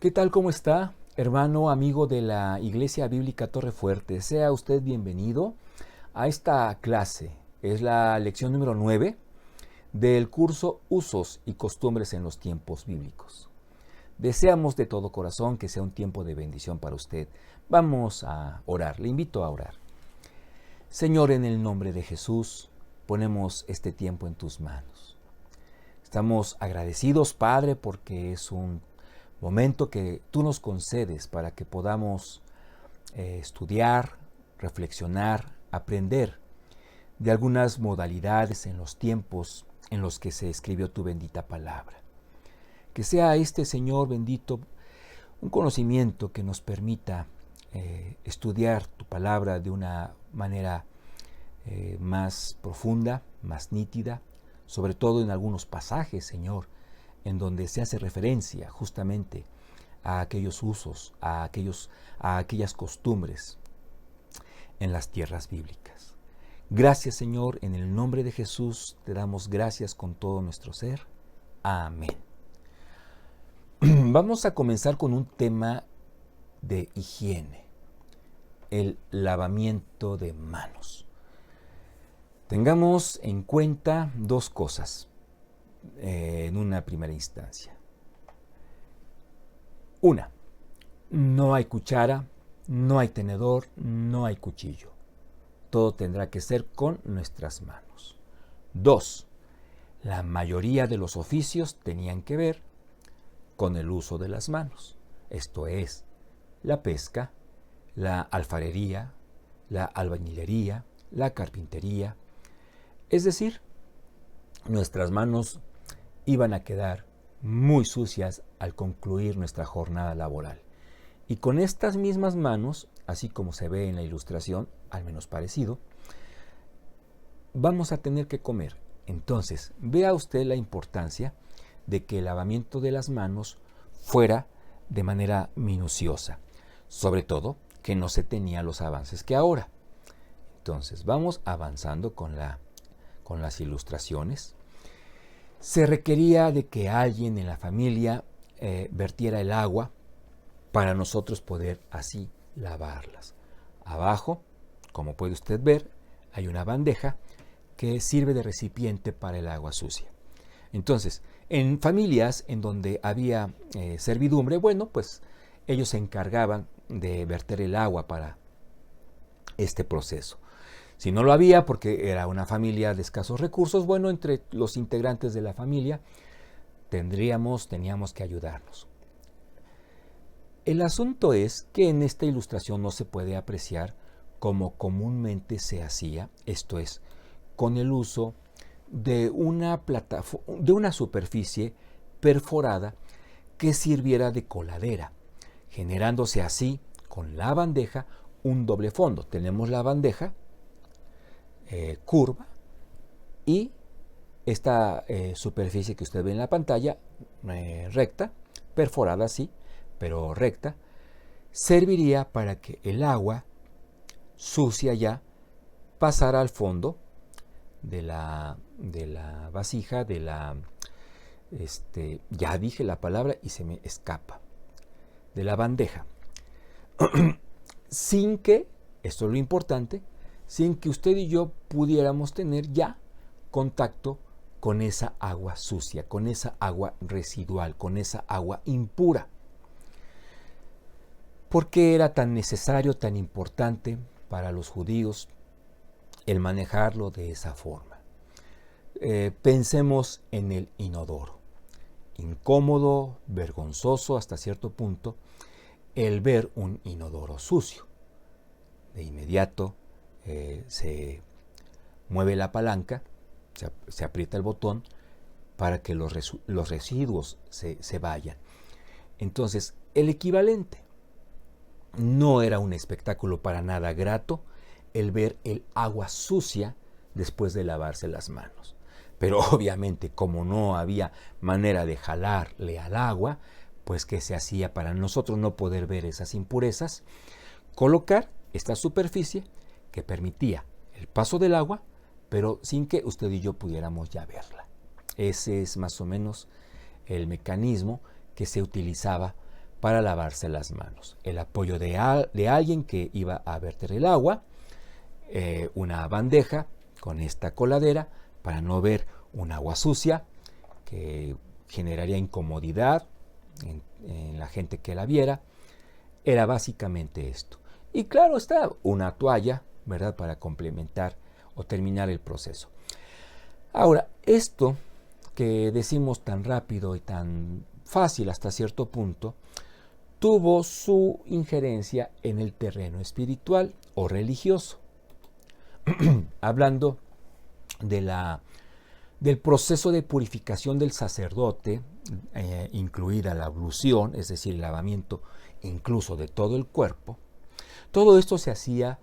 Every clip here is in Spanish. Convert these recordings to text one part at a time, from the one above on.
¿Qué tal? ¿Cómo está, hermano, amigo de la Iglesia Bíblica Torrefuerte? Sea usted bienvenido a esta clase. Es la lección número 9 del curso Usos y Costumbres en los Tiempos Bíblicos. Deseamos de todo corazón que sea un tiempo de bendición para usted. Vamos a orar, le invito a orar. Señor, en el nombre de Jesús, ponemos este tiempo en tus manos. Estamos agradecidos, Padre, porque es un momento que tú nos concedes para que podamos estudiar, reflexionar, aprender de algunas modalidades en los tiempos en los que se escribió tu bendita palabra. Que sea este, Señor bendito, un conocimiento que nos permita estudiar tu palabra de una manera más profunda, más nítida, sobre todo en algunos pasajes, Señor, en donde se hace referencia justamente a aquellos usos, a aquellas costumbres en las tierras bíblicas. Gracias, Señor, en el nombre de Jesús te damos gracias con todo nuestro ser. Amén. Vamos a comenzar con un tema de higiene, el lavamiento de manos. Tengamos en cuenta dos cosas en una primera instancia. Una, no hay cuchara, no hay tenedor, no hay cuchillo. Todo tendrá que ser con nuestras manos. Dos, la mayoría de los oficios tenían que ver con el uso de las manos. Esto es, la pesca, la alfarería, la albañilería, la carpintería. Es decir, nuestras manos iban a quedar muy sucias al concluir nuestra jornada laboral. Y con estas mismas manos, así como se ve en la ilustración, al menos parecido, vamos a tener que comer. Entonces, vea usted la importancia de que el lavamiento de las manos fuera de manera minuciosa. Sobre todo, que no se tenían los avances que ahora. Entonces, vamos avanzando con las ilustraciones. Se requería de que alguien en la familia vertiera el agua para nosotros poder así lavarlas. Abajo, como puede usted ver, hay una bandeja que sirve de recipiente para el agua sucia. Entonces, en familias en donde había servidumbre, bueno, pues ellos se encargaban de verter el agua para este proceso. Si no lo había, porque era una familia de escasos recursos, bueno, entre los integrantes de la familia teníamos que ayudarnos. El asunto es que en esta ilustración no se puede apreciar como comúnmente se hacía, esto es, con el uso de una superficie perforada que sirviera de coladera, generándose así con la bandeja un doble fondo. Tenemos la bandeja curva y esta superficie que usted ve en la pantalla recta, perforada así, pero recta, serviría para que el agua sucia ya pasara al fondo de la vasija, ya dije la palabra y se me escapa, de la bandeja, sin que, esto es lo importante, sin que usted y yo pudiéramos tener ya contacto con esa agua sucia, con esa agua residual, con esa agua impura. ¿Por qué era tan necesario, tan importante para los judíos el manejarlo de esa forma? Pensemos en el inodoro. Incómodo, vergonzoso hasta cierto punto el ver un inodoro sucio. De inmediato se mueve la palanca, se aprieta el botón para que los residuos se vayan. Entonces, el equivalente. No era un espectáculo para nada grato el ver el agua sucia después de lavarse las manos. Pero obviamente, como no había manera de jalarle al agua, pues ¿qué se hacía para nosotros no poder ver esas impurezas? Colocar esta superficie que permitía el paso del agua, pero sin que usted y yo pudiéramos ya verla. Ese es más o menos el mecanismo que se utilizaba para lavarse las manos. El apoyo de alguien que iba a verter el agua, una bandeja con esta coladera para no ver un agua sucia que generaría incomodidad en la gente que la viera. Era básicamente esto. Y claro está, una toalla, ¿verdad?, para complementar o terminar el proceso. Ahora, esto que decimos tan rápido y tan fácil hasta cierto punto, tuvo su injerencia en el terreno espiritual o religioso. Hablando del proceso de purificación del sacerdote, incluida la ablución, es decir, el lavamiento incluso de todo el cuerpo, todo esto se hacía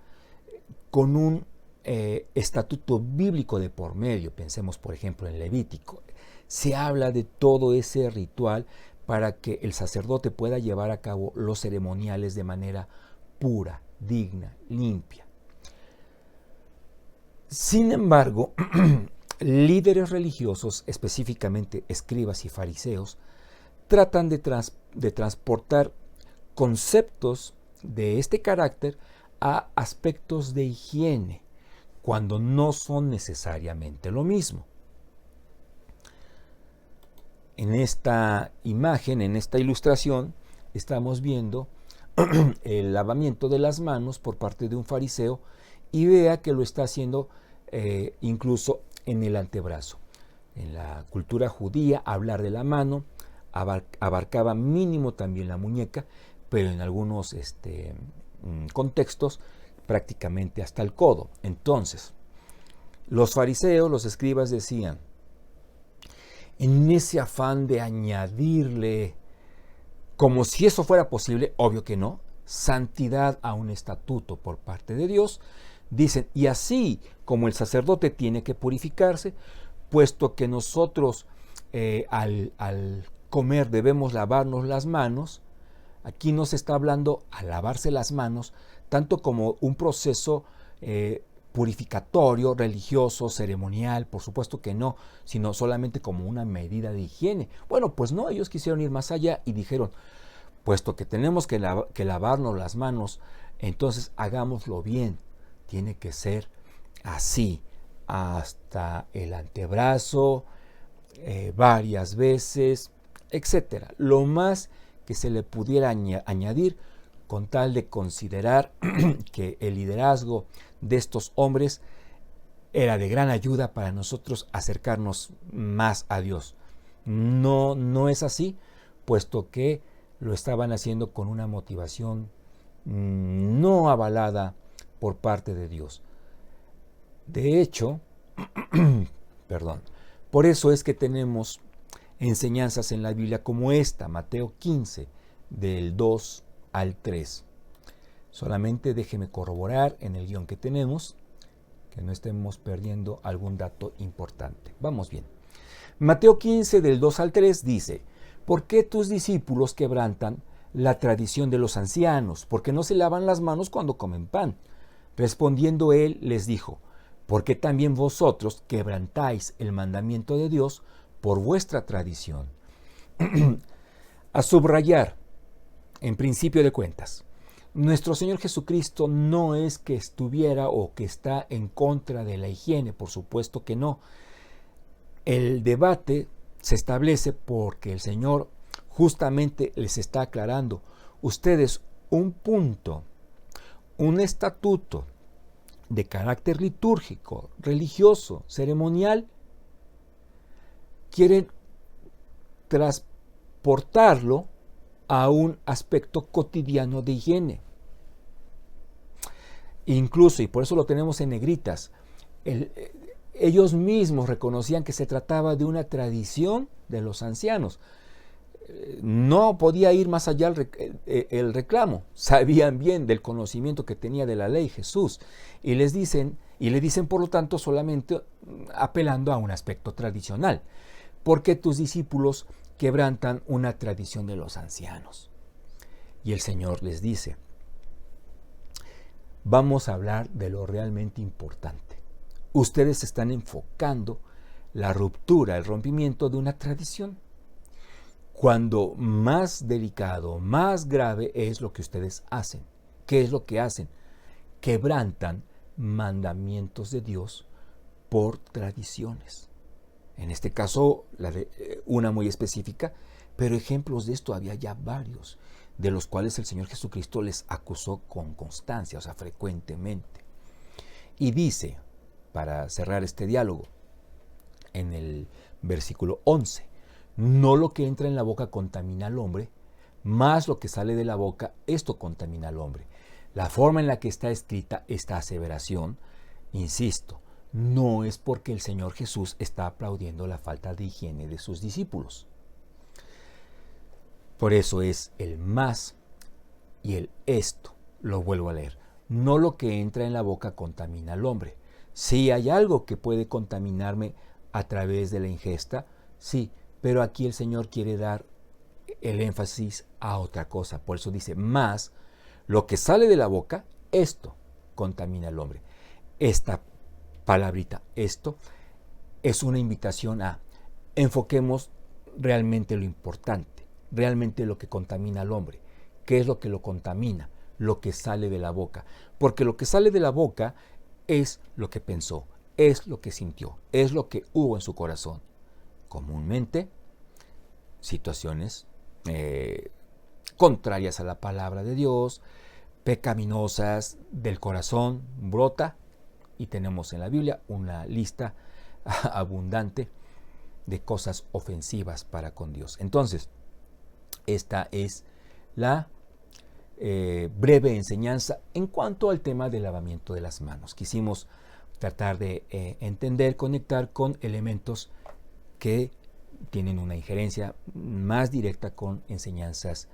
con un estatuto bíblico de por medio. Pensemos, por ejemplo, en Levítico. Se habla de todo ese ritual para que el sacerdote pueda llevar a cabo los ceremoniales de manera pura, digna, limpia. Sin embargo, líderes religiosos, específicamente escribas y fariseos, tratan de transportar conceptos de este carácter a aspectos de higiene, cuando no son necesariamente lo mismo. En esta imagen, en esta ilustración, estamos viendo el lavamiento de las manos por parte de un fariseo, y vea que lo está haciendo incluso en el antebrazo. En la cultura judía, hablar de la mano abarcaba mínimo también la muñeca, pero en algunos contextos prácticamente hasta el codo. Entonces, los fariseos, los escribas decían, en ese afán de añadirle, como si eso fuera posible, obvio que no, santidad a un estatuto por parte de Dios, dicen, y así como el sacerdote tiene que purificarse, puesto que nosotros al comer debemos lavarnos las manos, aquí no se está hablando a lavarse las manos tanto como un proceso purificatorio, religioso, ceremonial, por supuesto que no, sino solamente como una medida de higiene. Bueno, pues no, ellos quisieron ir más allá y dijeron, puesto que tenemos que lavarnos las manos, entonces hagámoslo bien, tiene que ser así, hasta el antebrazo, varias veces, etc. Lo más que se le pudiera añadir con tal de considerar que el liderazgo de estos hombres era de gran ayuda para nosotros acercarnos más a Dios. No es así, puesto que lo estaban haciendo con una motivación no avalada por parte de Dios. De hecho, por eso es que tenemos enseñanzas en la Biblia como esta, Mateo 15, del 2 al 3. Solamente déjeme corroborar en el guión que tenemos, que no estemos perdiendo algún dato importante. Vamos bien. Mateo 15, del 2 al 3 dice, ¿por qué tus discípulos quebrantan la tradición de los ancianos? Porque no se lavan las manos cuando comen pan. Respondiendo él, les dijo, ¿por qué también vosotros quebrantáis el mandamiento de Dios por vuestra tradición? A subrayar, en principio de cuentas, nuestro Señor Jesucristo no es que estuviera o que está en contra de la higiene, por supuesto que no. El debate se establece porque el Señor justamente les está aclarando, ustedes un punto, un estatuto de carácter litúrgico, religioso, ceremonial, quieren transportarlo a un aspecto cotidiano de higiene. Incluso, y por eso lo tenemos en negritas, ellos mismos reconocían que se trataba de una tradición de los ancianos. No podía ir más allá el reclamo. Sabían bien del conocimiento que tenía de la ley Jesús y le dicen por lo tanto solamente apelando a un aspecto tradicional. ¿Por qué tus discípulos quebrantan una tradición de los ancianos? Y el Señor les dice, vamos a hablar de lo realmente importante. Ustedes están enfocando la ruptura, el rompimiento de una tradición. cuando más delicado, más grave es lo que ustedes hacen. ¿Qué es lo que hacen? Quebrantan mandamientos de Dios por tradiciones. En este caso, una muy específica, pero ejemplos de esto había ya varios, de los cuales el Señor Jesucristo les acusó con constancia, o sea, frecuentemente. Y dice, para cerrar este diálogo, en el versículo 11, no lo que entra en la boca contamina al hombre, más lo que sale de la boca, esto contamina al hombre. La forma en la que está escrita esta aseveración, insisto, no es porque el Señor Jesús está aplaudiendo la falta de higiene de sus discípulos. Por eso es el más y el esto. Lo vuelvo a leer. No lo que entra en la boca contamina al hombre. Si hay algo que puede contaminarme a través de la ingesta, sí, pero aquí el Señor quiere dar el énfasis a otra cosa. Por eso dice, más lo que sale de la boca, esto contamina al hombre. Esta palabrita, esto, es una invitación a enfoquemos realmente lo importante, realmente lo que contamina al hombre. ¿Qué es lo que lo contamina? Lo que sale de la boca. Porque lo que sale de la boca es lo que pensó, es lo que sintió, es lo que hubo en su corazón. Comúnmente, situaciones contrarias a la palabra de Dios, pecaminosas del corazón, brota, y tenemos en la Biblia una lista abundante de cosas ofensivas para con Dios. Entonces, esta es la breve enseñanza en cuanto al tema del lavamiento de las manos. Quisimos tratar de entender, conectar con elementos que tienen una injerencia más directa con enseñanzas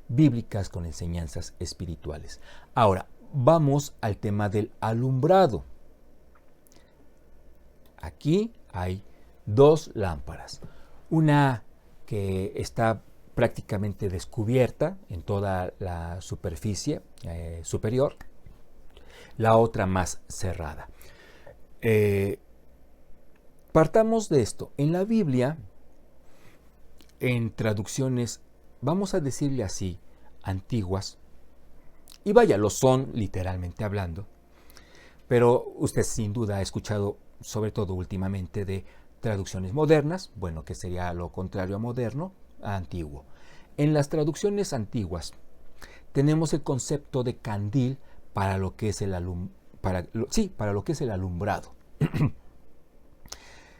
bíblicas, con enseñanzas espirituales. Ahora, vamos al tema del alumbrado. Aquí hay dos lámparas. Una que está prácticamente descubierta en toda la superficie superior, la otra más cerrada. Partamos de esto. En la Biblia, en traducciones, vamos a decirle así, antiguas, y vaya, lo son literalmente hablando, pero usted sin duda ha escuchado, sobre todo últimamente, de traducciones modernas, bueno, que sería lo contrario a moderno, a antiguo. En las traducciones antiguas tenemos el concepto de candil para lo que es el alumbrado.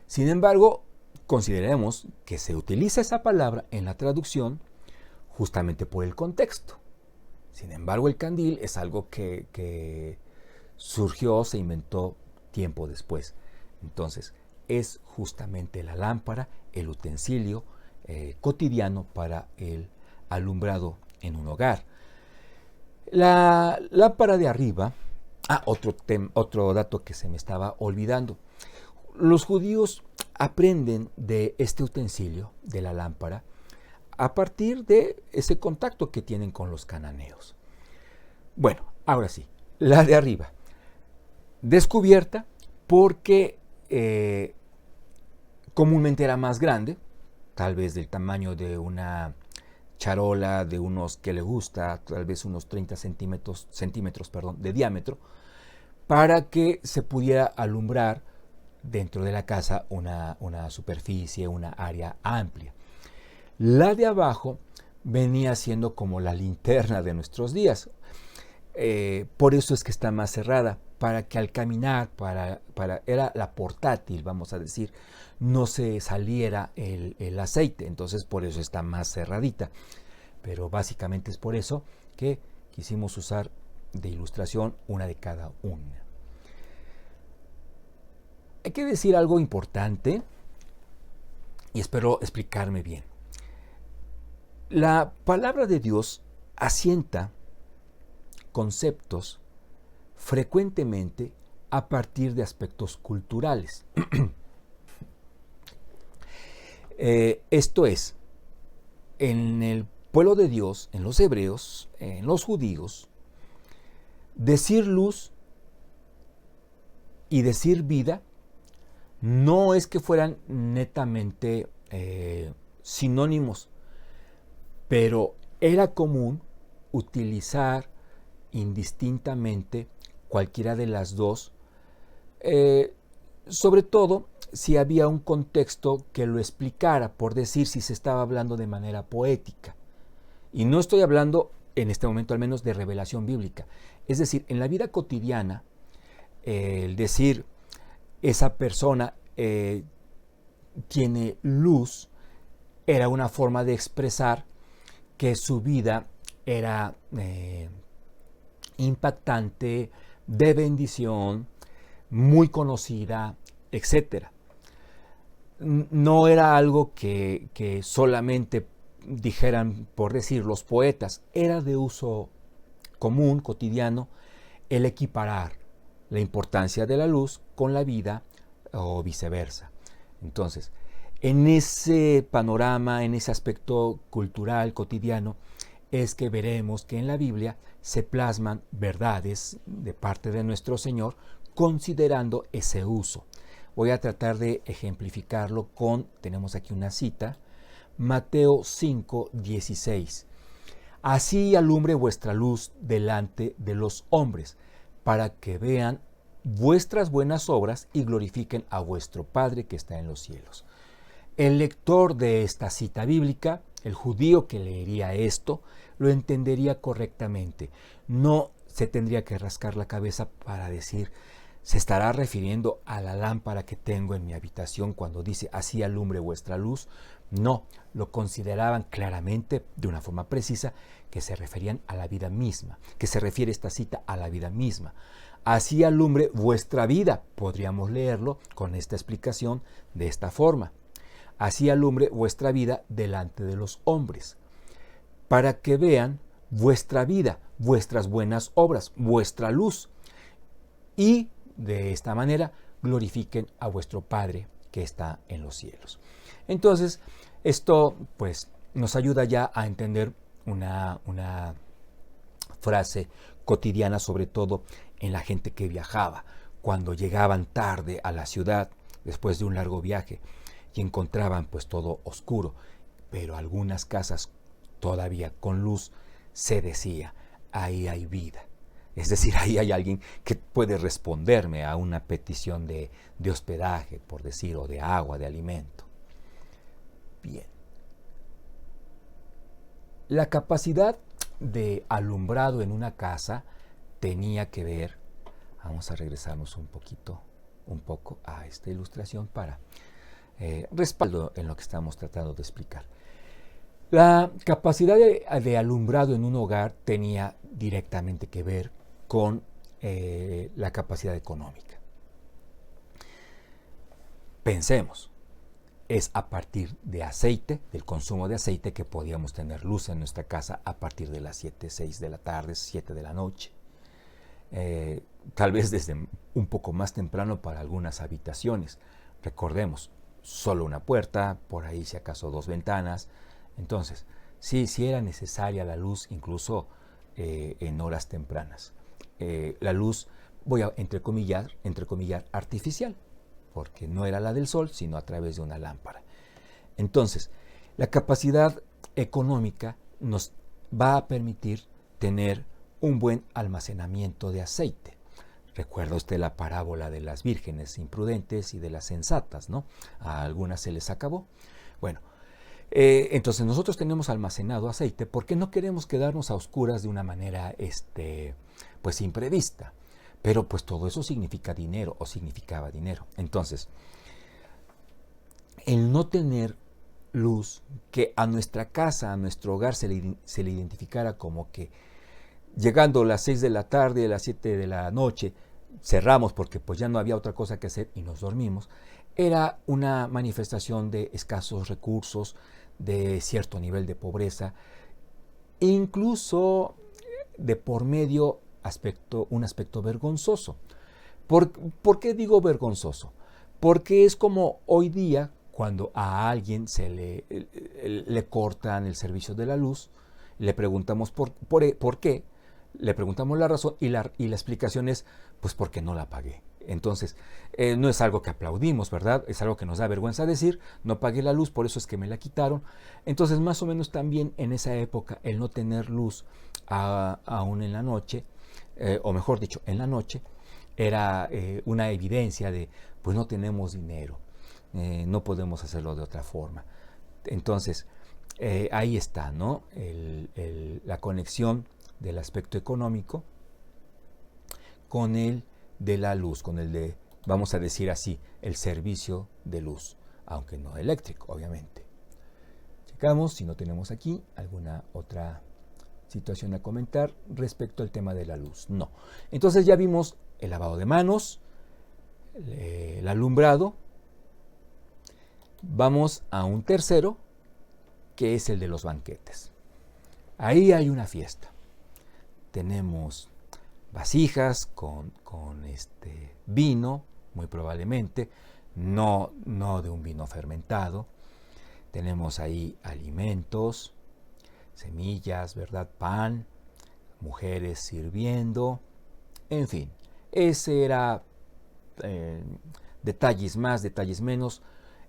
Sin embargo, consideremos que se utiliza esa palabra en la traducción justamente por el contexto. Sin embargo, el candil es algo que surgió, se inventó tiempo después. Entonces, es justamente la lámpara, el utensilio cotidiano para el alumbrado en un hogar. La lámpara de arriba, otro dato que se me estaba olvidando. Los judíos aprenden de este utensilio, de la lámpara, a partir de ese contacto que tienen con los cananeos. Bueno, ahora sí, la de arriba, descubierta porque comúnmente era más grande, tal vez del tamaño de una charola, de unos que le gusta, tal vez unos 30 centímetros de diámetro, para que se pudiera alumbrar dentro de la casa una superficie, una área amplia. La de abajo venía siendo como la linterna de nuestros días. Por eso es que está más cerrada, para que al caminar, era la portátil, vamos a decir, no se saliera el aceite, entonces por eso está más cerradita. Pero básicamente es por eso que quisimos usar de ilustración una de cada una. Hay que decir algo importante y espero explicarme bien. La palabra de Dios asienta conceptos frecuentemente a partir de aspectos culturales. Esto es, en el pueblo de Dios, en los hebreos, en los judíos, decir luz y decir vida no es que fueran netamente sinónimos, pero era común utilizar indistintamente cualquiera de las dos, sobre todo si había un contexto que lo explicara, por decir, si se estaba hablando de manera poética. Y no estoy hablando, en este momento al menos, de revelación bíblica. Es decir, en la vida cotidiana, el decir, esa persona tiene luz, era una forma de expresar que su vida era impactante, de bendición, muy conocida, etc. No era algo que solamente dijeran por decir los poetas, era de uso común, cotidiano, el equiparar la importancia de la luz con la vida o viceversa. Entonces, en ese panorama, en ese aspecto cultural, cotidiano, es que veremos que en la Biblia se plasman verdades de parte de nuestro Señor considerando ese uso. Voy a tratar de ejemplificarlo tenemos aquí una cita, Mateo 5:16. Así alumbre vuestra luz delante de los hombres, para que vean vuestras buenas obras y glorifiquen a vuestro Padre que está en los cielos. El lector de esta cita bíblica, el judío que leería esto, lo entendería correctamente. No se tendría que rascar la cabeza para decir, se estará refiriendo a la lámpara que tengo en mi habitación cuando dice así alumbre vuestra luz. No, lo consideraban claramente de una forma precisa que se referían a la vida misma, que se refiere esta cita a la vida misma. Así alumbre vuestra vida, podríamos leerlo con esta explicación de esta forma. Así alumbre vuestra vida delante de los hombres, para que vean vuestra vida, vuestras buenas obras, vuestra luz, y de esta manera glorifiquen a vuestro Padre que está en los cielos. Entonces, esto pues nos ayuda ya a entender una frase cotidiana, sobre todo en la gente que viajaba, cuando llegaban tarde a la ciudad después de un largo viaje y encontraban pues todo oscuro, pero algunas casas todavía con luz, se decía, ahí hay vida. Es decir, ahí hay alguien que puede responderme a una petición de hospedaje, por decir, o de agua, de alimento. Bien. La capacidad de alumbrado en una casa tenía que ver, vamos a regresarnos un poco a esta ilustración para respaldo en lo que estamos tratando de explicar. La capacidad de alumbrado en un hogar tenía directamente que ver con la capacidad económica. Pensemos, es a partir de aceite, del consumo de aceite, que podíamos tener luz en nuestra casa a partir de las 7, 6 de la tarde, 7 de la noche. Tal vez desde un poco más temprano para algunas habitaciones. Recordemos, solo una puerta, por ahí si acaso 2 ventanas. Entonces, sí era necesaria la luz incluso en horas tempranas. La luz, voy a entrecomillar, artificial, porque no era la del sol, sino a través de una lámpara. Entonces, la capacidad económica nos va a permitir tener un buen almacenamiento de aceite. Recuerda usted la parábola de las vírgenes imprudentes y de las sensatas, ¿no? A algunas se les acabó. Bueno, entonces nosotros tenemos almacenado aceite porque no queremos quedarnos a oscuras de una manera pues imprevista, pero pues todo eso significa dinero o significaba dinero. Entonces, el no tener luz, que a nuestra casa, a nuestro hogar se le identificara como que llegando a las 6 de la tarde, a las 7 de la noche, cerramos porque pues ya no había otra cosa que hacer y nos dormimos, era una manifestación de escasos recursos, de cierto nivel de pobreza, incluso de por medio un aspecto vergonzoso. ¿Por qué digo vergonzoso? Porque es como hoy día cuando a alguien le cortan el servicio de la luz, le preguntamos por qué, le preguntamos la razón y la explicación es pues porque no la pagué. Entonces, no es algo que aplaudimos, ¿verdad? Es algo que nos da vergüenza decir, no pagué la luz, por eso es que me la quitaron. Entonces, más o menos también en esa época, el no tener luz aún en la noche, o mejor dicho, en la noche, era una evidencia de, pues no tenemos dinero, no podemos hacerlo de otra forma. Entonces, ahí está, ¿no? La conexión del aspecto económico con el de la luz, con el de, vamos a decir así, el servicio de luz, aunque no eléctrico, obviamente. Checamos si no tenemos aquí alguna otra situación a comentar respecto al tema de la luz. No. Entonces ya vimos el lavado de manos, el alumbrado. Vamos a un tercero, que es el de los banquetes. Ahí hay una fiesta. Tenemos vasijas con vino, muy probablemente, no de un vino fermentado. Tenemos ahí alimentos, semillas, ¿verdad? Pan, mujeres sirviendo, en fin. Ese era, detalles más, detalles menos,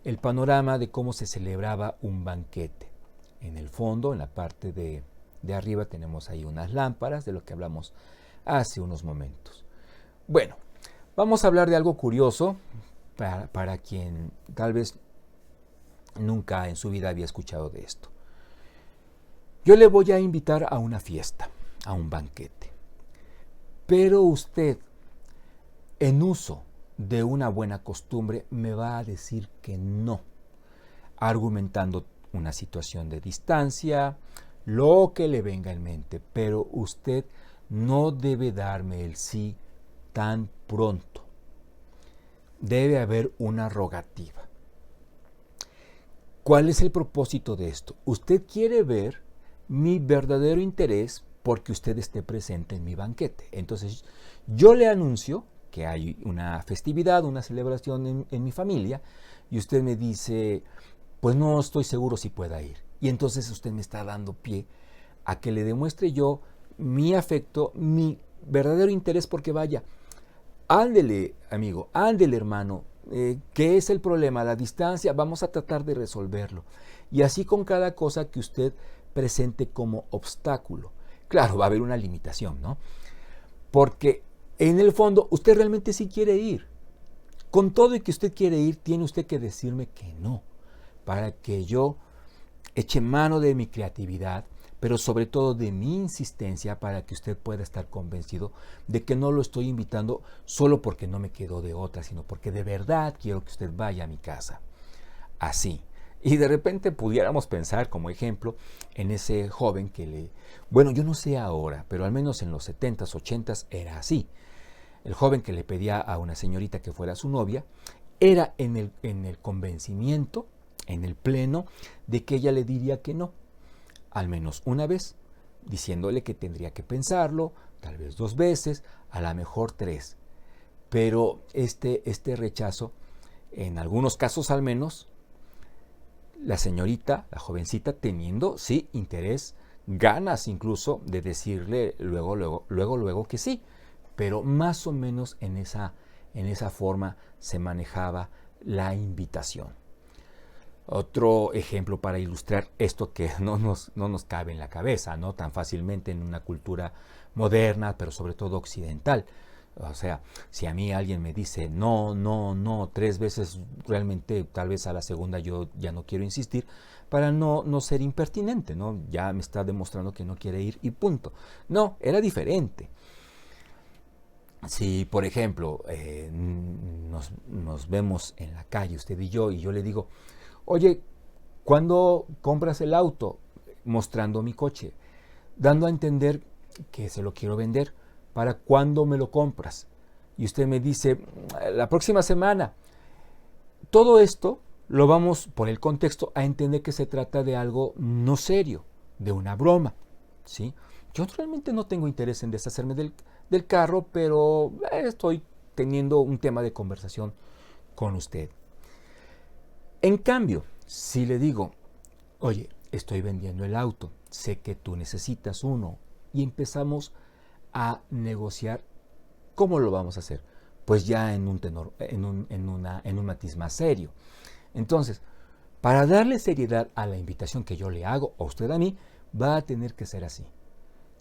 el panorama de cómo se celebraba un banquete. En el fondo, en la parte de arriba, tenemos ahí unas lámparas, de lo que hablamos hace unos momentos. Bueno, vamos a hablar de algo curioso para quien tal vez nunca en su vida había escuchado de esto. Yo le voy a invitar a una fiesta, a un banquete. Pero usted, en uso de una buena costumbre, me va a decir que no, argumentando una situación de distancia, lo que le venga en mente, pero usted no debe darme el sí tan pronto. Debe haber una rogativa. ¿Cuál es el propósito de esto? Usted quiere ver mi verdadero interés porque usted esté presente en mi banquete. Entonces, yo le anuncio que hay una festividad, una celebración en mi familia, y usted me dice, pues no estoy seguro si pueda ir. Y entonces usted me está dando pie a que le demuestre yo mi afecto, mi verdadero interés porque vaya. Ándele, amigo, ándele, hermano. ¿Qué es el problema? La distancia, vamos a tratar de resolverlo. Y así con cada cosa que usted presente como obstáculo. Claro, va a haber una limitación, ¿no? Porque en el fondo usted realmente sí quiere ir. Con todo y que usted quiere ir, tiene usted que decirme que no, para que yo eche mano de mi creatividad, pero sobre todo de mi insistencia para que usted pueda estar convencido de que no lo estoy invitando solo porque no me quedó de otra, sino porque de verdad quiero que usted vaya a mi casa. Así. Y de repente pudiéramos pensar como ejemplo en ese joven que bueno, yo no sé ahora, pero al menos en los 70s, 80s era así. El joven que le pedía a una señorita que fuera su novia era en el convencimiento, en el pleno, de que ella le diría que no, al menos una vez, diciéndole que tendría que pensarlo, tal vez 2 veces, a lo mejor 3. Pero este rechazo, en algunos casos al menos, la señorita, la jovencita, teniendo, sí, interés, ganas incluso de decirle luego que sí, pero más o menos en esa forma se manejaba la invitación. Otro ejemplo para ilustrar esto que no nos cabe en la cabeza, ¿no? Tan fácilmente en una cultura moderna, pero sobre todo occidental. O sea, si a mí alguien me dice no 3 veces, realmente tal vez a la segunda yo ya no quiero insistir para no ser impertinente, ¿no? Ya me está demostrando que no quiere ir y punto. No, era diferente. Si, por ejemplo, nos vemos en la calle, usted y yo le digo, oye, ¿cuándo compras el auto? Mostrando mi coche, dando a entender que se lo quiero vender. ¿Para cuándo me lo compras? Y usted me dice, la próxima semana. Todo esto lo vamos, por el contexto, a entender que se trata de algo no serio, de una broma, ¿sí? Yo realmente no tengo interés en deshacerme del carro, pero estoy teniendo un tema de conversación con usted. En cambio, si le digo, oye, estoy vendiendo el auto, sé que tú necesitas uno, y empezamos a negociar, ¿cómo lo vamos a hacer? pues ya en un tenor, en un matiz más serio. Entonces, para darle seriedad a la invitación que yo le hago, a usted a mí, va a tener que ser así,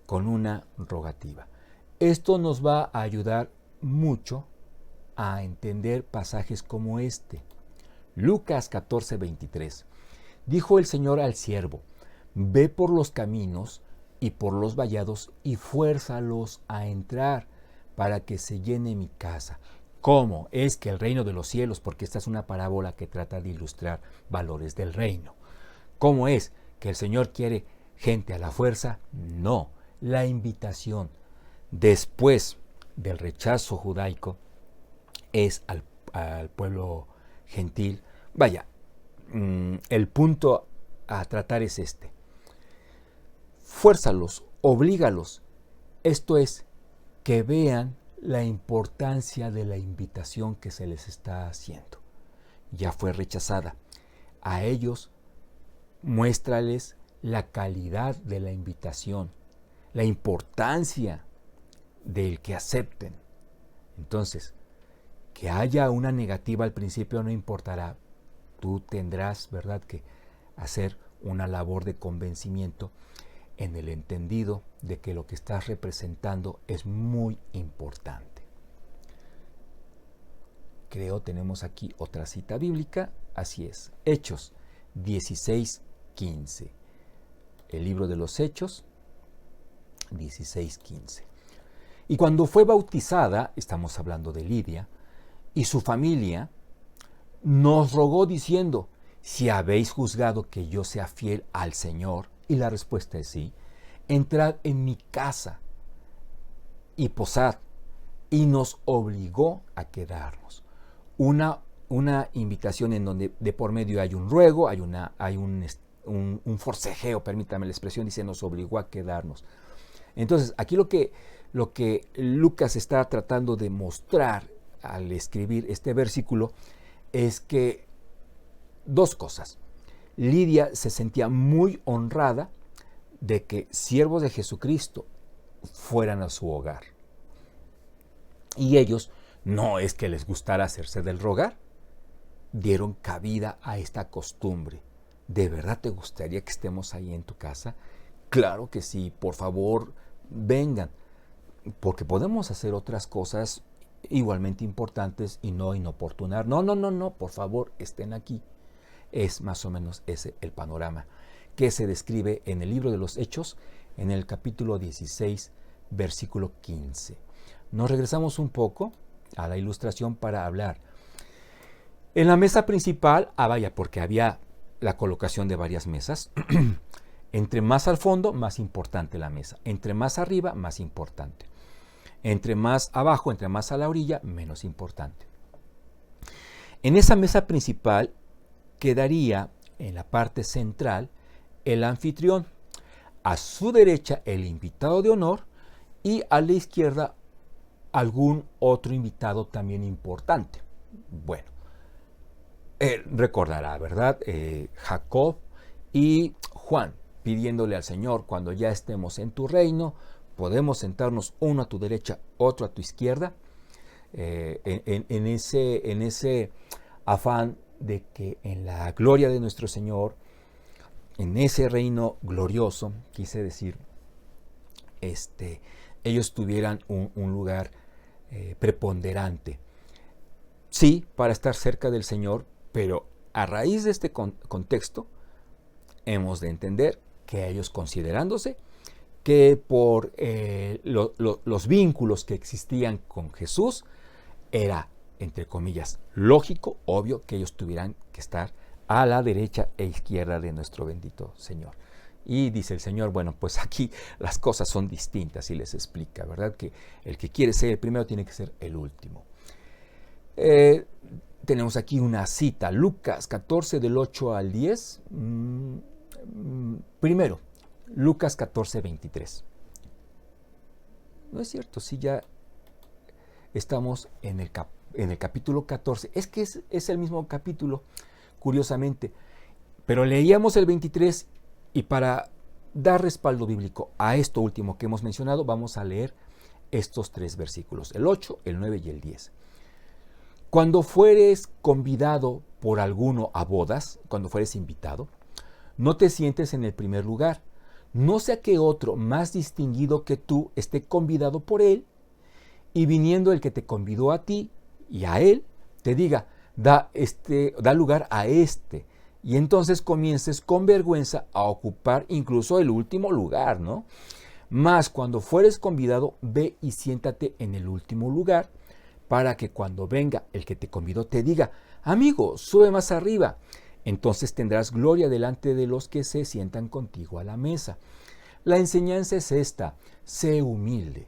con una rogativa. Esto nos va a ayudar mucho a entender pasajes como este. Lucas 14:23. Dijo el Señor al siervo: ve por los caminos y por los vallados y fuérzalos a entrar para que se llene mi casa. ¿Cómo es que el reino de los cielos? Porque esta es una parábola que trata de ilustrar valores del reino. ¿Cómo es que el Señor quiere gente a la fuerza? No, la invitación después del rechazo judaico es al pueblo gentil. Vaya, el punto a tratar es este. Fuérzalos, oblígalos. Esto es, que vean la importancia de la invitación que se les está haciendo. Ya fue rechazada. A ellos, muéstrales la calidad de la invitación, la importancia del que acepten. Entonces, que haya una negativa al principio no importará. Tú tendrás, ¿verdad?, que hacer una labor de convencimiento en el entendido de que lo que estás representando es muy importante. Creo tenemos aquí otra cita bíblica, así es, Hechos 16:15. El libro de los Hechos 16:15. Y cuando fue bautizada, estamos hablando de Lidia, y su familia, nos rogó diciendo: si habéis juzgado que yo sea fiel al Señor, y la respuesta es sí, entrad en mi casa y posad. Y nos obligó a quedarnos. Una invitación en donde de por medio hay un ruego, hay un forcejeo, permítame la expresión, dice nos obligó a quedarnos. Entonces, aquí lo que Lucas está tratando de mostrar al escribir este versículo es que dos cosas. Lidia se sentía muy honrada de que siervos de Jesucristo fueran a su hogar. Y ellos, no es que les gustara hacerse del rogar, dieron cabida a esta costumbre. ¿De verdad te gustaría que estemos ahí en tu casa? Claro que sí, por favor, vengan, porque podemos hacer otras cosas igualmente importantes y no inoportunar. No, por favor, estén aquí. Es más o menos ese el panorama que se describe en el libro de los Hechos, en el capítulo 16, versículo 15. Nos regresamos un poco a la ilustración para hablar. En la mesa principal, vaya, porque había la colocación de varias mesas. Entre más al fondo, más importante la mesa. Entre más arriba, más importante. Entre más abajo, entre más a la orilla, menos importante. En esa mesa principal quedaría en la parte central el anfitrión, a su derecha el invitado de honor y a la izquierda algún otro invitado también importante. Bueno, recordará, ¿verdad? Jacob y Juan pidiéndole al Señor: cuando ya estemos en tu reino, podemos sentarnos uno a tu derecha, otro a tu izquierda, en ese afán de que en la gloria de nuestro Señor, en ese reino glorioso, quise decir, ellos tuvieran un lugar preponderante. Sí, para estar cerca del Señor, pero a raíz de este contexto, hemos de entender que ellos, considerándose que por los vínculos que existían con Jesús, era, entre comillas, lógico, obvio, que ellos tuvieran que estar a la derecha e izquierda de nuestro bendito Señor. Y dice el Señor, bueno, pues aquí las cosas son distintas, y les explica, ¿verdad? Que el que quiere ser el primero tiene que ser el último. Tenemos aquí una cita, Lucas 14 del 8 al 10. Primero, Lucas 14, 23. No es cierto, si ya estamos en el capítulo 14. Es que es el mismo capítulo, curiosamente. Pero leíamos el 23 y para dar respaldo bíblico a esto último que hemos mencionado, vamos a leer estos tres versículos, el 8, el 9 y el 10. Cuando fueres convidado por alguno a bodas, cuando fueres invitado, no te sientes en el primer lugar. No sea que otro más distinguido que tú esté convidado por él y viniendo el que te convidó a ti y a él, te diga, da lugar a este. Y entonces comiences con vergüenza a ocupar incluso el último lugar, ¿no? Mas cuando fueres convidado, ve y siéntate en el último lugar para que cuando venga el que te convidó te diga, amigo, sube más arriba. Entonces tendrás gloria delante de los que se sientan contigo a la mesa. La enseñanza es esta, sé humilde.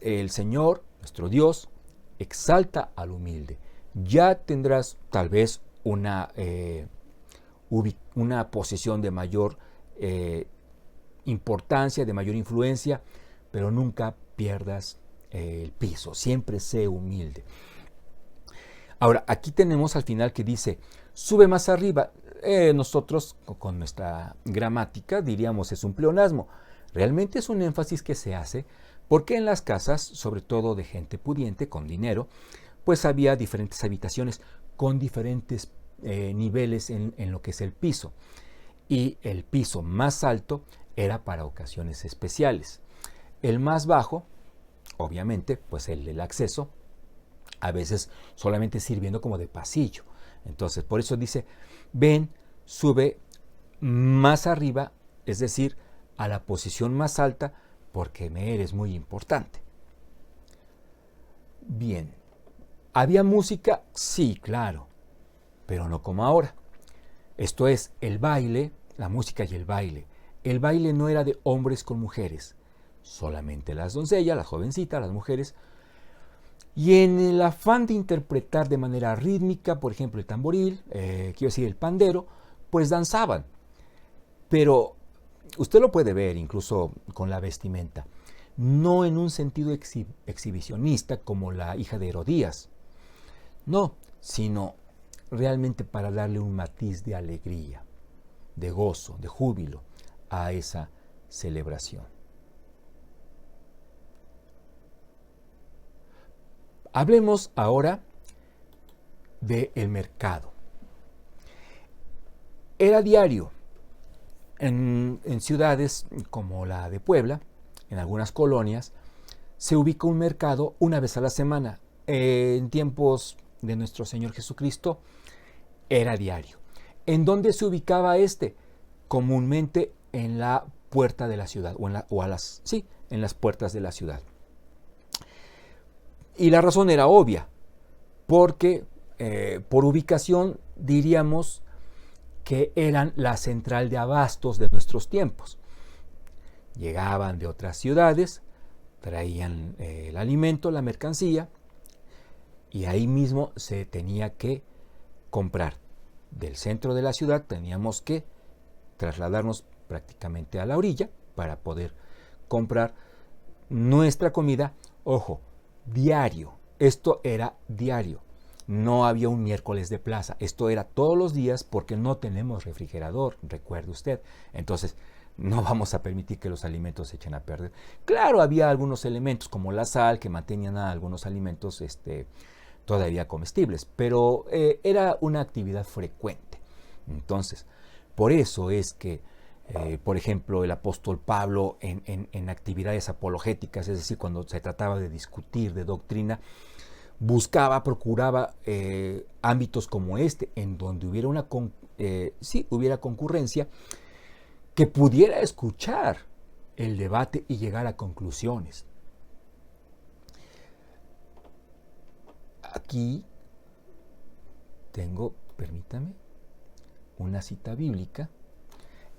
El Señor, nuestro Dios, exalta al humilde. Ya tendrás tal vez una posición de mayor importancia, de mayor influencia, pero nunca pierdas el piso, siempre sé humilde. Ahora, aquí tenemos al final que dice, sube más arriba. Nosotros, con nuestra gramática, diríamos es un pleonasmo. Realmente es un énfasis que se hace porque en las casas, sobre todo de gente pudiente, con dinero, pues había diferentes habitaciones con diferentes niveles en lo que es el piso. Y el piso más alto era para ocasiones especiales. El más bajo, obviamente, pues el del acceso, a veces solamente sirviendo como de pasillo. Entonces, por eso dice, ven, sube más arriba, es decir, a la posición más alta, porque me eres muy importante. Bien, ¿había música? Sí, claro, pero no como ahora. Esto es, el baile, la música y el baile. El baile no era de hombres con mujeres, solamente las doncellas, las jovencitas, las mujeres. Y en el afán de interpretar de manera rítmica, por ejemplo, el tamboril, quiero decir, el pandero, pues danzaban. Pero usted lo puede ver incluso con la vestimenta, no en un sentido exhibicionista como la hija de Herodías, no, sino realmente para darle un matiz de alegría, de gozo, de júbilo a esa celebración. Hablemos ahora del mercado. Era diario en ciudades como la de Puebla, en algunas colonias, se ubica un mercado una vez a la semana. En tiempos de nuestro Señor Jesucristo era diario. ¿En dónde se ubicaba este? Comúnmente en la puerta de la ciudad, en las puertas de la ciudad. Y la razón era obvia, porque por ubicación diríamos que eran la central de abastos de nuestros tiempos. Llegaban de otras ciudades, traían el alimento, la mercancía, y ahí mismo se tenía que comprar. Del centro de la ciudad teníamos que trasladarnos prácticamente a la orilla para poder comprar nuestra comida. Ojo, diario. Esto era diario. No había un miércoles de plaza. Esto era todos los días porque no tenemos refrigerador, recuerde usted. Entonces, no vamos a permitir que los alimentos se echen a perder. Claro, había algunos elementos como la sal que mantenían a algunos alimentos todavía comestibles, pero era una actividad frecuente. Entonces, por eso es que, por ejemplo, el apóstol Pablo en actividades apologéticas, es decir, cuando se trataba de discutir de doctrina, procuraba ámbitos como este, en donde hubiera hubiera concurrencia, que pudiera escuchar el debate y llegar a conclusiones. Aquí tengo, permítame, una cita bíblica,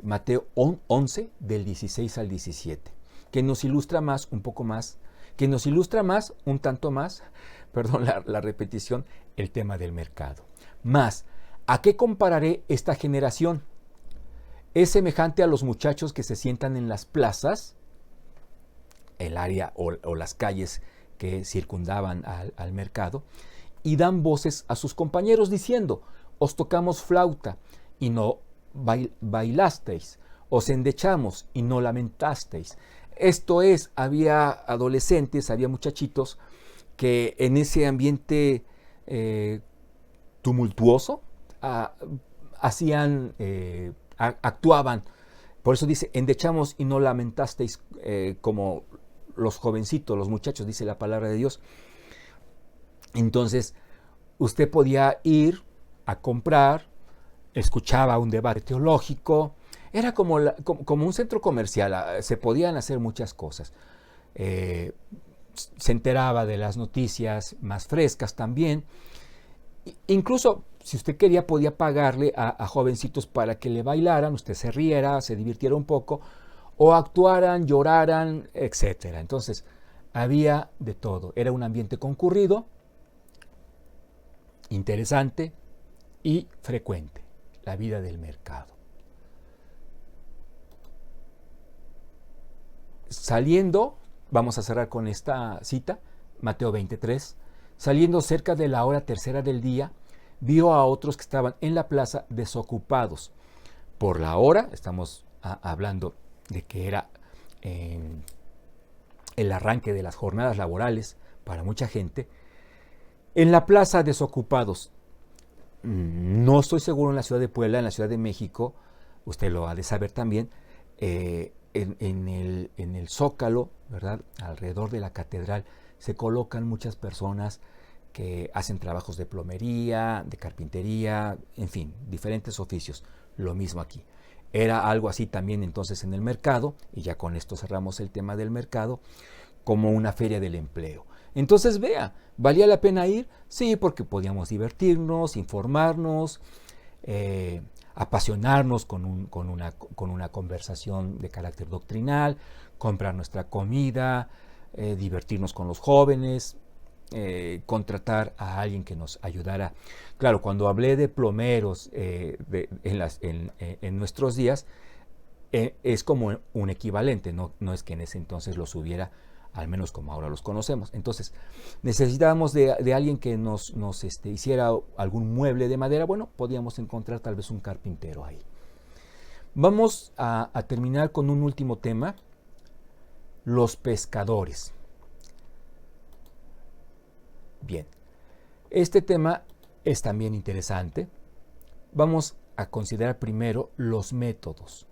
Mateo 11, del 16 al 17, que nos ilustra más, un tanto más, perdón la repetición, el tema del mercado. Más, ¿a qué compararé esta generación? Es semejante a los muchachos que se sientan en las plazas, el área o las calles que circundaban al mercado, y dan voces a sus compañeros diciendo, os tocamos flauta y no bailasteis, os endechamos y no lamentasteis. Esto es, había adolescentes, había muchachitos que en ese ambiente tumultuoso, actuaban. Por eso dice, endechamos y no lamentasteis, como los jovencitos, los muchachos, dice la palabra de Dios. Entonces, usted podía ir a comprar, escuchaba un debate teológico, era como un centro comercial, se podían hacer muchas cosas. Se enteraba de las noticias más frescas también. Incluso, si usted quería, podía pagarle a jovencitos para que le bailaran, usted se riera, se divirtiera un poco, o actuaran, lloraran, etc. Entonces, había de todo. Era un ambiente concurrido, interesante y frecuente, la vida del mercado. Saliendo, vamos a cerrar con esta cita, Mateo 23, saliendo cerca de la hora tercera del día, vio a otros que estaban en la plaza desocupados. Por la hora, estamos hablando de que era el arranque de las jornadas laborales para mucha gente, en la plaza desocupados. No estoy seguro en la ciudad de Puebla, en la Ciudad de México, usted lo ha de saber también, en el Zócalo, ¿verdad? Alrededor de la catedral se colocan muchas personas que hacen trabajos de plomería, de carpintería, en fin, diferentes oficios. Lo mismo aquí. Era algo así también entonces en el mercado, y ya con esto cerramos el tema del mercado, como una feria del empleo. Entonces vea, ¿valía la pena ir? Sí, porque podíamos divertirnos, informarnos, apasionarnos con una conversación de carácter doctrinal, comprar nuestra comida, divertirnos con los jóvenes, contratar a alguien que nos ayudara. Claro, cuando hablé de plomeros en nuestros días, es como un equivalente, no es que en ese entonces los hubiera, al menos como ahora los conocemos. Entonces, necesitábamos de alguien que nos hiciera algún mueble de madera. Bueno, podíamos encontrar tal vez un carpintero ahí. Vamos a terminar con un último tema, los pescadores. Bien, este tema es también interesante. Vamos a considerar primero los métodos.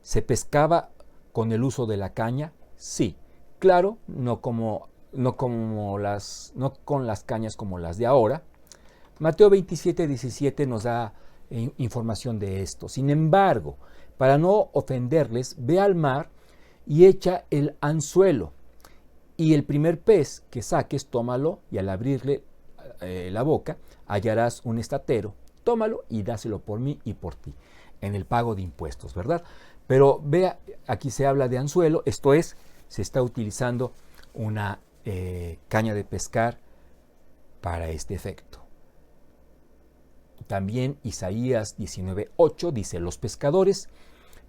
¿Se pescaba con el uso de la caña? Sí, claro, no con las cañas como las de ahora. Mateo 27:17 nos da información de esto. Sin embargo, para no ofenderles, ve al mar y echa el anzuelo. Y el primer pez que saques, tómalo, y al abrirle la boca, hallarás un estatero. Tómalo y dáselo por mí y por ti, en el pago de impuestos, ¿verdad? Pero vea, aquí se habla de anzuelo, esto es, se está utilizando una caña de pescar para este efecto. También Isaías 19:8 dice, los pescadores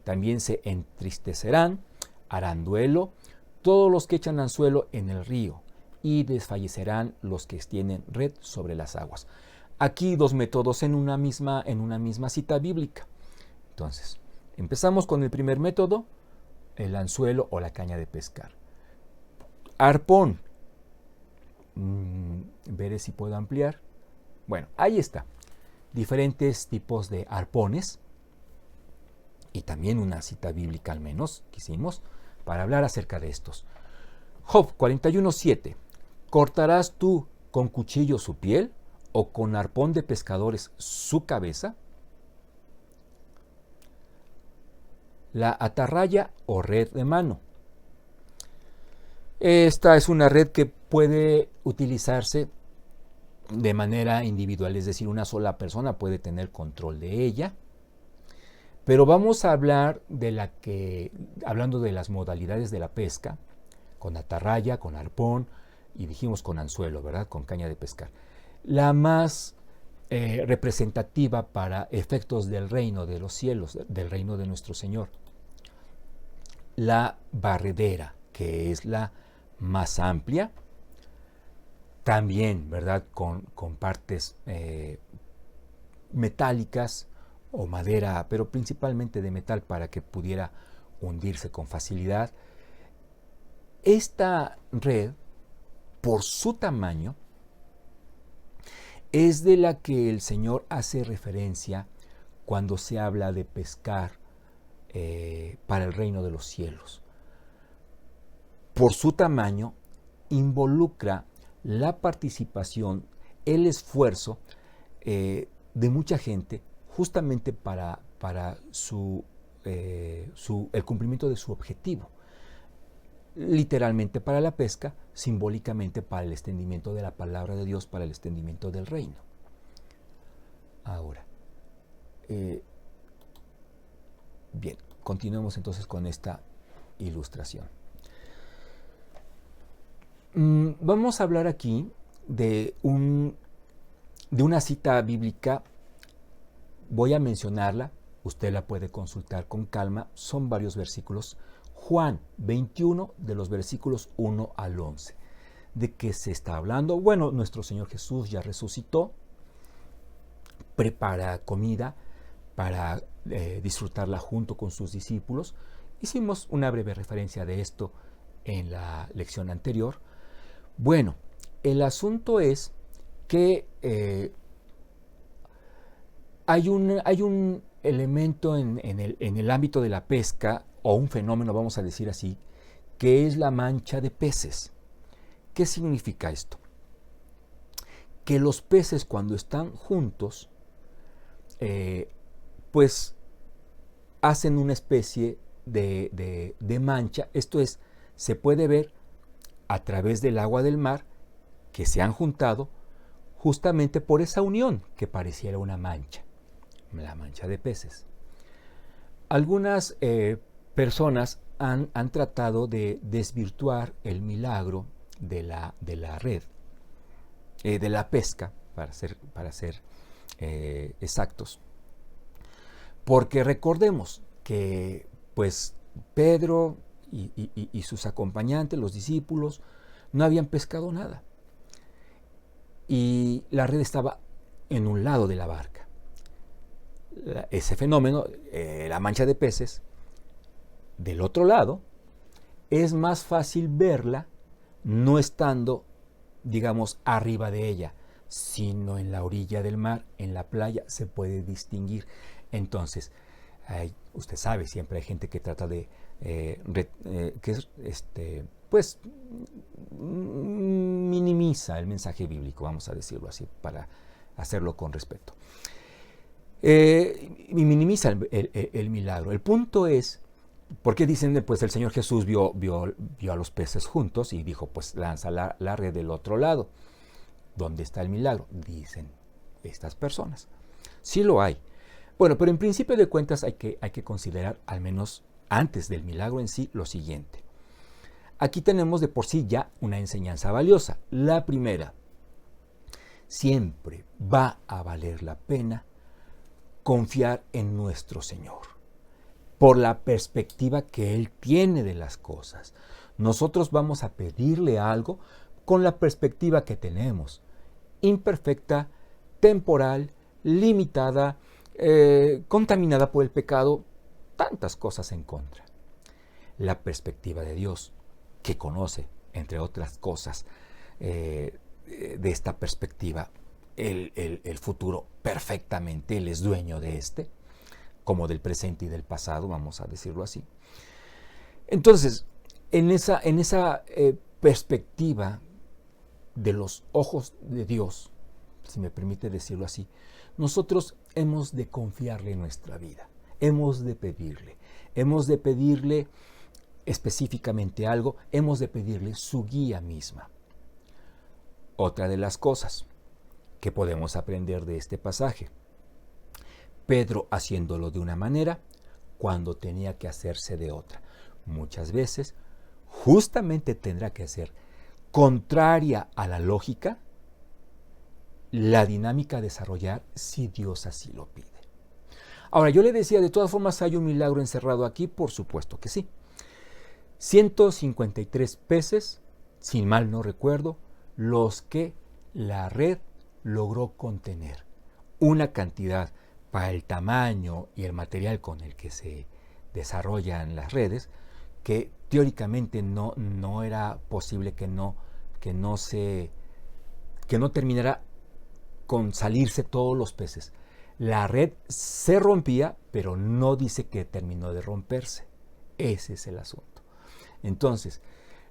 también se entristecerán, harán duelo, todos los que echan anzuelo en el río, y desfallecerán los que extienden red sobre las aguas. Aquí dos métodos en una misma cita bíblica. Entonces, empezamos con el primer método, el anzuelo o la caña de pescar. Arpón. Veré si puedo ampliar. Bueno, ahí está. Diferentes tipos de arpones. Y también una cita bíblica al menos quisimos para hablar acerca de estos. Job 41:7. ¿Cortarás tú con cuchillo su piel o con arpón de pescadores su cabeza? La atarraya o red de mano. Esta es una red que puede utilizarse de manera individual, es decir, una sola persona puede tener control de ella. Pero vamos a hablar hablando de las modalidades de la pesca, con atarraya, con arpón y dijimos con anzuelo, ¿verdad? Con caña de pescar. La más representativa para efectos del reino de los cielos, del reino de nuestro Señor. La barredera, que es la más amplia, también, ¿verdad? Con partes metálicas o madera, pero principalmente de metal para que pudiera hundirse con facilidad. Esta red, por su tamaño, es de la que el Señor hace referencia cuando se habla de pescar para el reino de los cielos. Por su tamaño, involucra la participación, el esfuerzo de mucha gente justamente para el cumplimiento de su objetivo. Literalmente para la pesca, simbólicamente para el extendimiento de la palabra de Dios, para el extendimiento del reino. Ahora, bien, continuemos entonces con esta ilustración. Vamos a hablar aquí de una cita bíblica. Voy a mencionarla, usted la puede consultar con calma, son varios versículos. Juan 21, de los versículos 1 al 11. ¿De qué se está hablando? Bueno, nuestro Señor Jesús ya resucitó, prepara comida para disfrutarla junto con sus discípulos. Hicimos una breve referencia de esto en la lección anterior. Bueno, el asunto es que hay un elemento en el ámbito de la pesca, o un fenómeno, vamos a decir así, que es la mancha de peces. ¿Qué significa esto? Que los peces, cuando están juntos, pues hacen una especie de mancha. Esto es, se puede ver a través del agua del mar que se han juntado justamente por esa unión que pareciera una mancha, la mancha de peces. Algunas personas han tratado de desvirtuar el milagro de la red, de la pesca, para ser exactos. Porque recordemos que pues Pedro y sus acompañantes, los discípulos, no habían pescado nada. Y la red estaba en un lado de la barca. Ese fenómeno, la mancha de peces, del otro lado, es más fácil verla no estando, digamos, arriba de ella, sino en la orilla del mar, en la playa, se puede distinguir. Entonces, usted sabe, siempre hay gente que trata de, pues, minimiza el mensaje bíblico, vamos a decirlo así, para hacerlo con respeto. Y minimiza el milagro. El punto es, porque dicen, pues el Señor Jesús vio a los peces juntos y dijo, pues lanza la red del otro lado. ¿Dónde está el milagro? Dicen estas personas. Sí lo hay. Bueno, pero en principio de cuentas hay que considerar, al menos antes del milagro en sí, lo siguiente. Aquí tenemos de por sí ya una enseñanza valiosa. La primera, siempre va a valer la pena confiar en nuestro Señor, por la perspectiva que Él tiene de las cosas. Nosotros vamos a pedirle algo con la perspectiva que tenemos, imperfecta, temporal, limitada, contaminada por el pecado, tantas cosas en contra. La perspectiva de Dios, que conoce, entre otras cosas, de esta perspectiva, el futuro perfectamente. Él es dueño de este, como del presente y del pasado, vamos a decirlo así. Entonces, en esa perspectiva de los ojos de Dios, si me permite decirlo así, nosotros hemos de confiarle en nuestra vida, hemos de pedirle específicamente algo, hemos de pedirle su guía misma. Otra de las cosas que podemos aprender de este pasaje, Pedro haciéndolo de una manera cuando tenía que hacerse de otra. Muchas veces justamente tendrá que ser contraria a la lógica, la dinámica a desarrollar si Dios así lo pide. Ahora, yo le decía, de todas formas, ¿hay un milagro encerrado aquí? Por supuesto que sí. 153 peces, sin mal no recuerdo, los que la red logró contener. Una cantidad para el tamaño y el material con el que se desarrollan las redes, que teóricamente no era posible que no terminara con salirse todos los peces. La red se rompía, pero no dice que terminó de romperse. Ese es el asunto. Entonces,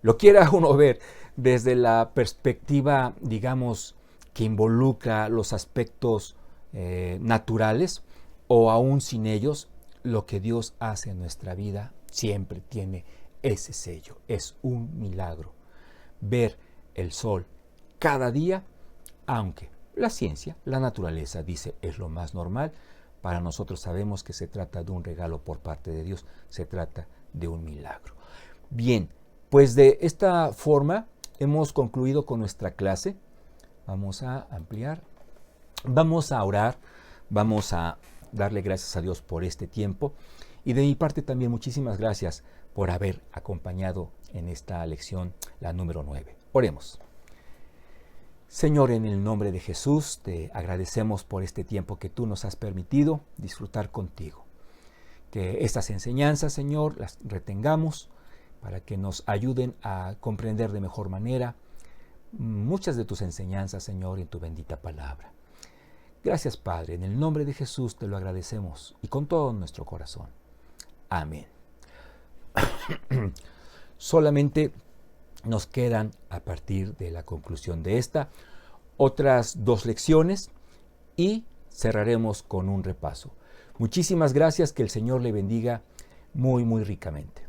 lo quiera uno ver desde la perspectiva, digamos, que involucra los aspectos naturales, o aún sin ellos, lo que Dios hace en nuestra vida siempre tiene ese sello. Es un milagro ver el sol cada día, aunque la ciencia, la naturaleza dice es lo más normal. Para nosotros sabemos que se trata de un regalo por parte de Dios, se trata de un milagro. Bien, pues de esta forma hemos concluido con nuestra clase. Vamos a ampliar, vamos a orar, vamos a darle gracias a Dios por este tiempo. Y de mi parte también muchísimas gracias por haber acompañado en esta lección, la número 9. Oremos. Señor, en el nombre de Jesús, te agradecemos por este tiempo que tú nos has permitido disfrutar contigo. Que estas enseñanzas, Señor, las retengamos para que nos ayuden a comprender de mejor manera muchas de tus enseñanzas, Señor, en tu bendita palabra. Gracias, Padre, en el nombre de Jesús te lo agradecemos y con todo nuestro corazón. Amén. Solamente nos quedan, a partir de la conclusión de esta, otras 2 lecciones y cerraremos con un repaso. Muchísimas gracias, que el Señor le bendiga muy, muy ricamente.